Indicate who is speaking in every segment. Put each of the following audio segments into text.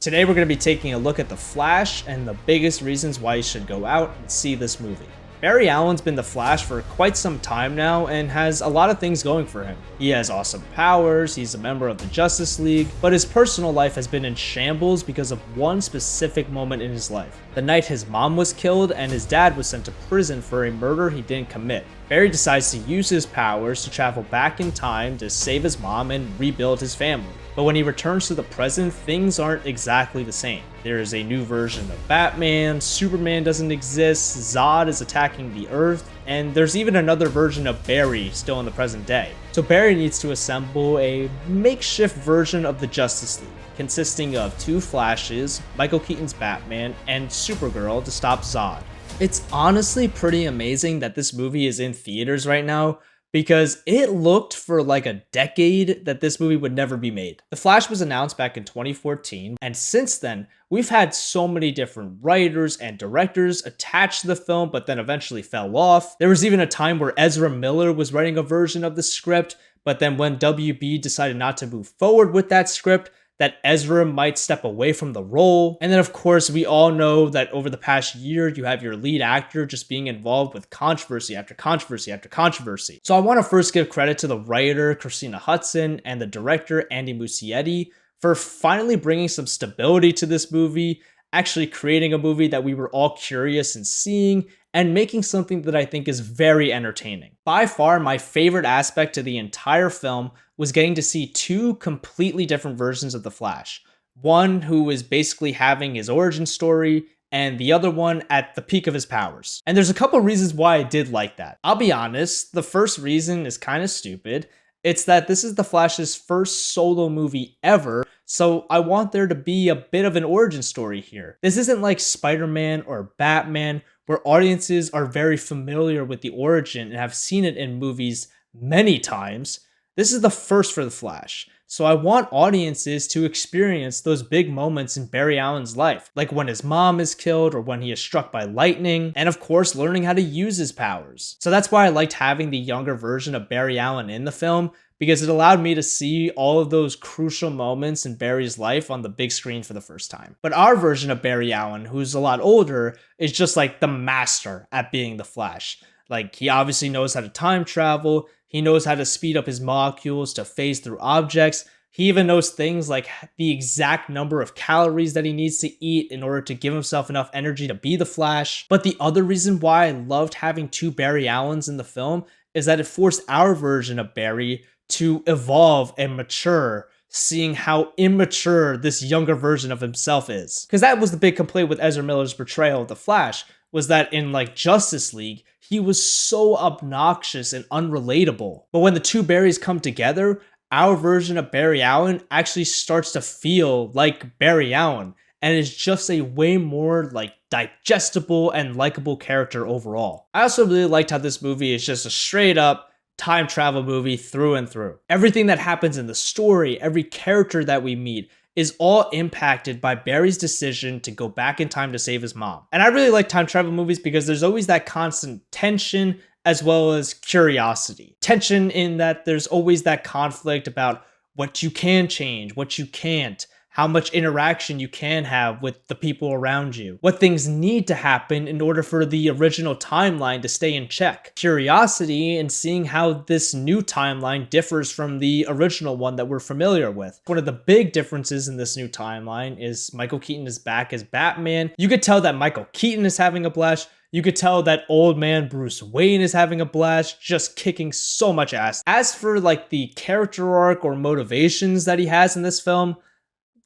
Speaker 1: Today we're going to be taking a look at The Flash and the biggest reasons why you should go out and see this movie. Barry Allen's been The Flash for quite some time now and has a lot of things going for him. He has awesome powers, he's a member of the Justice League, but his personal life has been in shambles because of one specific moment in his life. The night his mom was killed and his dad was sent to prison for a murder he didn't commit. Barry decides to use his powers to travel back in time to save his mom and rebuild his family. But when he returns to the present, things aren't exactly the same. There is a new version of Batman, Superman doesn't exist, Zod is attacking the Earth, and there's even another version of Barry still in the present day. So Barry needs to assemble a makeshift version of the Justice League, consisting of two Flashes, Michael Keaton's Batman, and Supergirl to stop Zod. It's honestly pretty amazing that this movie is in theaters right now, because it looked for like a decade that this movie would never be made. The Flash was announced back in 2014, and since then, we've had so many different writers and directors attached to the film, but then eventually fell off. There was even a time where Ezra Miller was writing a version of the script, but then when WB decided not to move forward with that script, that Ezra might step away from the role. And then of course, we all know that over the past year, you have your lead actor just being involved with controversy after controversy after controversy. So I want to first give credit to the writer, Christina Hudson, and the director, Andy Muschietti, for finally bringing some stability to this movie, actually creating a movie that we were all curious in seeing, and making something that I think is very entertaining. By far, my favorite aspect to the entire film was getting to see two completely different versions of the Flash. One who is basically having his origin story, and the other one at the peak of his powers. And there's a couple reasons why I did like that. I'll be honest, the first reason is kind of stupid. It's that this is the Flash's first solo movie ever, so I want there to be a bit of an origin story here. This isn't like Spider-Man or Batman, where audiences are very familiar with the origin and have seen it in movies many times. This is the first for the Flash, so I want audiences to experience those big moments in Barry Allen's life, like when his mom is killed or when he is struck by lightning, and of course learning how to use his powers. So that's why I liked having the younger version of Barry Allen in the film, because it allowed me to see all of those crucial moments in Barry's life on the big screen for the first time. But our version of Barry Allen, who's a lot older, is just like the master at being the Flash. Like, he obviously knows how to time travel, he knows how to speed up his molecules to phase through objects, he even knows things like the exact number of calories that he needs to eat in order to give himself enough energy to be the Flash. But the other reason why I loved having two Barry Allens in the film is that it forced our version of Barry to evolve and mature, seeing how immature this younger version of himself is. Because that was the big complaint with Ezra Miller's portrayal of the Flash, was that in like Justice League, he was so obnoxious and unrelatable. But when the two Barrys come together, our version of Barry Allen actually starts to feel like Barry Allen, and is just a way more like digestible and likable character overall. I also really liked how this movie is just a straight up time travel movie through and through. Everything that happens in the story, every character that we meet, is all impacted by Barry's decision to go back in time to save his mom. And I really like time travel movies because there's always that constant tension as well as curiosity. Tension in that there's always that conflict about what you can change, what you can't, how much interaction you can have with the people around you, what things need to happen in order for the original timeline to stay in check. Curiosity in seeing how this new timeline differs from the original one that we're familiar with. One of the big differences in this new timeline is Michael Keaton is back as Batman. You could tell that Michael Keaton is having a blast. You could tell that old man Bruce Wayne is having a blast, just kicking so much ass. As for like the character arc or motivations that he has in this film,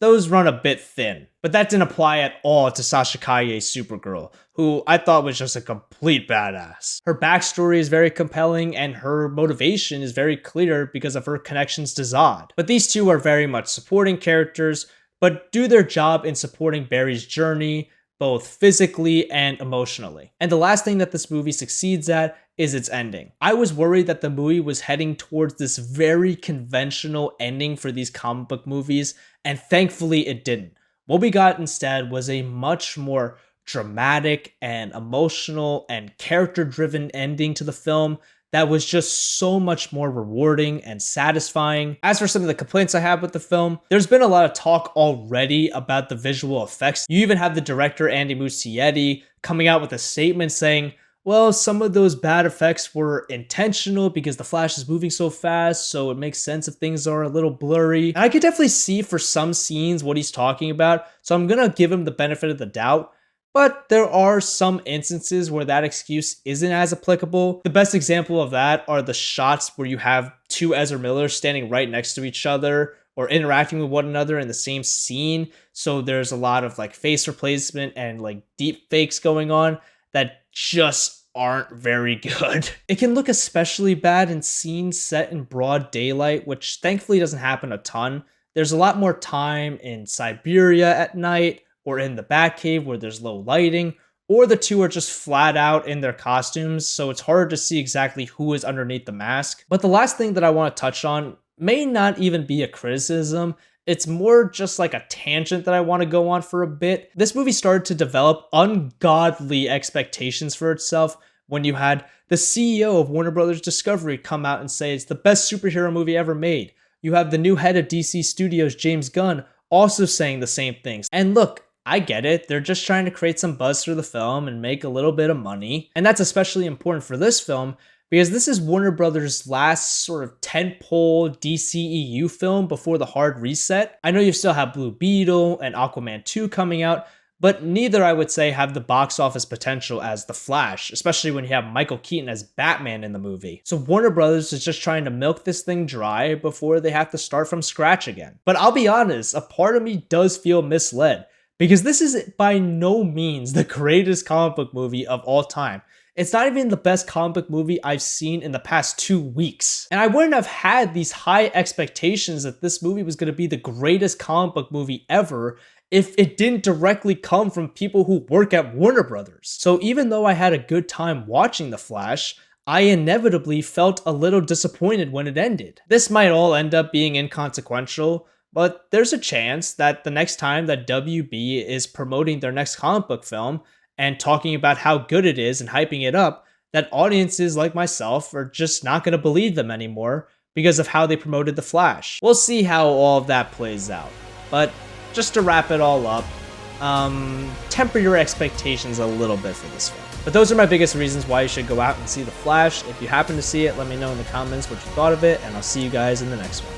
Speaker 1: those run a bit thin. But that didn't apply at all to Sasha Calle's Supergirl, who I thought was just a complete badass. Her backstory is very compelling and her motivation is very clear because of her connections to Zod. But these two are very much supporting characters, but do their job in supporting Barry's journey, both physically and emotionally. And the last thing that this movie succeeds at is its ending. I was worried that the movie was heading towards this very conventional ending for these comic book movies, and thankfully it didn't. What we got instead was a much more dramatic and emotional and character-driven ending to the film that was just so much more rewarding and satisfying. As for some of the complaints I have with the film, there's been a lot of talk already about the visual effects. You even have the director Andy Muschietti coming out with a statement saying, well, some of those bad effects were intentional because the Flash is moving so fast, so it makes sense if things are a little blurry. And I could definitely see for some scenes what he's talking about, so I'm gonna give him the benefit of the doubt. But there are some instances where that excuse isn't as applicable. The best example of that are the shots where you have two Ezra Millers standing right next to each other or interacting with one another in the same scene. So there's a lot of like face replacement and like deep fakes going on that just aren't very good. It can look especially bad in scenes set in broad daylight, which thankfully doesn't happen a ton. There's a lot more time in Siberia at night or in the Batcave where there's low lighting, or the two are just flat out in their costumes, so it's hard to see exactly who is underneath the mask. But the last thing that I want to touch on may not even be a criticism. It's more just like a tangent that I want to go on for a bit. This movie started to develop ungodly expectations for itself when you had the CEO of Warner Brothers Discovery come out and say it's the best superhero movie ever made. You have the new head of DC Studios, James Gunn, also saying the same things. And look, I get it. They're just trying to create some buzz for the film and make a little bit of money. And that's especially important for this film because this is Warner Brothers' last sort of tentpole DCEU film before the hard reset. I know you still have Blue Beetle and Aquaman 2 coming out, but neither, I would say, have the box office potential as The Flash, especially when you have Michael Keaton as Batman in the movie. So Warner Brothers is just trying to milk this thing dry before they have to start from scratch again. But I'll be honest, a part of me does feel misled, because this is by no means the greatest comic book movie of all time. It's not even the best comic book movie I've seen in the past 2 weeks. And I wouldn't have had these high expectations that this movie was going to be the greatest comic book movie ever if it didn't directly come from people who work at Warner Brothers. So even though I had a good time watching The Flash, I inevitably felt a little disappointed when it ended. This might all end up being inconsequential, but there's a chance that the next time that WB is promoting their next comic book film and talking about how good it is and hyping it up, that audiences like myself are just not going to believe them anymore because of how they promoted The Flash. We'll see how all of that plays out. But just to wrap it all up, temper your expectations a little bit for this film. But those are my biggest reasons why you should go out and see The Flash. If you happen to see it, let me know in the comments what you thought of it, and I'll see you guys in the next one.